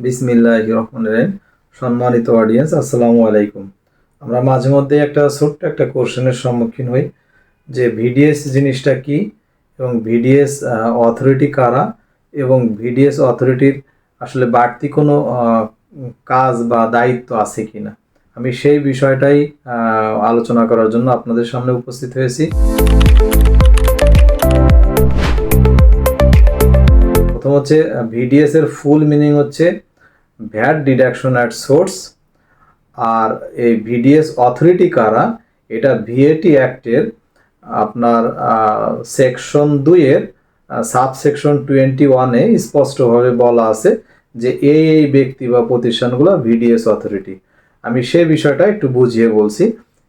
বিসমিল্লাহির রহমানির রহিম। সম্মানিত অডিয়েন্স, আসসালামু আলাইকুম। আমরা মাঝে মধ্যে ছোট্ট একটা কোশ্চেনের সম্মুখীন হই যে ভিডিএস জিনিসটা কি এবং ভিডিএস অথরিটি কারা এবং ভিডিএস অথরিটির আসলে বাড়তি কোনো কাজ বা দায়িত্ব আছে কিনা। আমি সেই বিষয়টাই আলোচনা করার জন্য আপনাদের সামনে উপস্থিত হয়েছি। প্রথম হচ্ছে ভিডিএস এর ফুল মিনিং হচ্ছে ভ্যাট ডিডাকশন অ্যাট সোর্স। আর এই ভিডিএস অথরিটি কারা, এটা ভিএটি অ্যাক্টের আপনার সেকশন 2-এর সাবসেকশন 21-এ স্পষ্টভাবে বলা আছে যে এই ব্যক্তি বা প্রতিষ্ঠানগুলো ভিডিএস অথরিটি। আমি সেই বিষয়টা একটু বুঝিয়ে বলছি।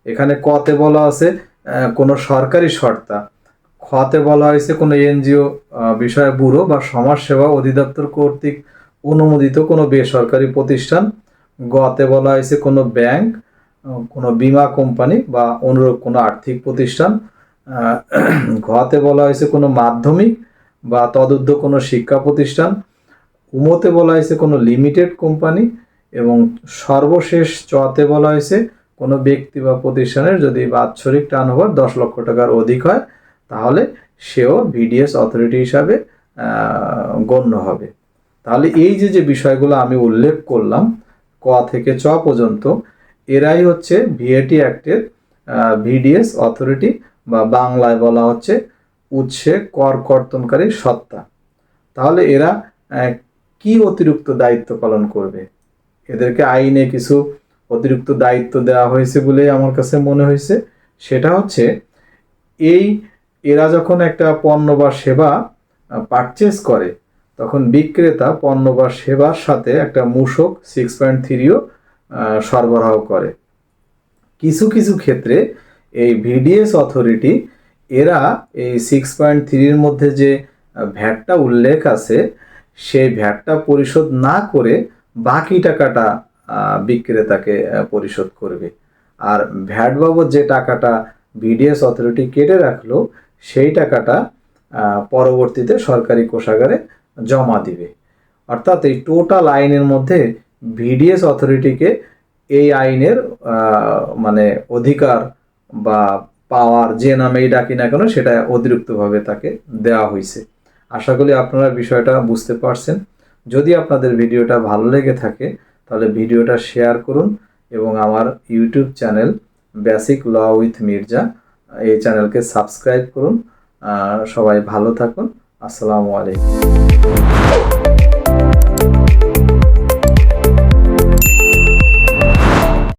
এখানে কতে বলা আছে কোনো সরকারি সত্তা, খতে বলা হয়েছে কোনো এনজিও বিষয় ব্যুরো বা সমাজসেবা অধিদপ্তর কর্তৃক অনুমোদিত কোনো বেসরকারি প্রতিষ্ঠান, গতে বলা হয়েছে কোনো ব্যাংক, কোনো বিমা কোম্পানি বা অনুরূপ কোনো আর্থিক প্রতিষ্ঠান, ঘতে বলা হয়েছে কোনো মাধ্যমিক বা তদূর্ধ্ব কোনো শিক্ষা প্রতিষ্ঠান, উমতে বলা হয়েছে কোনো লিমিটেড কোম্পানি এবং সর্বশেষ চতে বলা হয়েছে কোনো ব্যক্তি বা প্রতিষ্ঠানের যদি বাৎসরিক টার্নওভার 10 লক্ষ টাকার অধিক হয় তাহলে সেও ভিডিএস অথরিটি হিসাবে গণ্য হবে। তাহলে এই যে বিষয়গুলো আমি উল্লেখ করলাম ক থেকে চ পর্যন্ত, এরাই হচ্ছে ভিএটি অ্যাক্টের ভিডিএস অথরিটি বা বাংলায় বলা হচ্ছে উৎসে কর কর্তনকারী সত্তা। তাহলে এরা কি অতিরিক্ত দায়িত্ব পালন করবে? এদেরকে আইনে কিছু অতিরিক্ত দায়িত্ব দেওয়া হয়েছে বলেই আমার কাছে মনে হয়েছে। সেটা হচ্ছে এরা যখন একটা পণ্য বা সেবা পারচেজ করে তখন বিক্রেতা পণ্য বা সেবার সাথে একটা মূসক 6.3ও সরবরাহ করে। কিছু কিছু ক্ষেত্রে এই ভিডিএস অথরিটি এরা এই 6.3-এর মধ্যে যে ভ্যাটটা উল্লেখ আছে সেই ভ্যাটটা পরিশোধ না করে বাকি টাকাটা বিক্রেতাকে পরিশোধ করবে। আর ভ্যাট বাবদ যে টাকাটা ভিডিএস অথরিটি কেটে রাখলো সেই টাকাটা পরবর্তীতে সরকারি কোষাগারে জমা দিবে। অর্থাৎ এই টোটাল আইনের মধ্যে ভিডিএস অথরিটিকে এই আইনের মানে অধিকার বা পাওয়ার যে নামেই ডাকি না কেন সেটা অতিরিক্তভাবে তাকে দেওয়া হয়েছে। আশা করি আপনারা বিষয়টা বুঝতে পারছেন। যদি আপনাদের ভিডিওটা ভালো লেগে থাকে তাহলে ভিডিওটা শেয়ার করুন এবং আমার YouTube channel basic law with Mirza এই চ্যানেলকে সাবস্ক্রাইব করুন। সবাই ভালো থাকুন। আসসালামু আলাইকুম।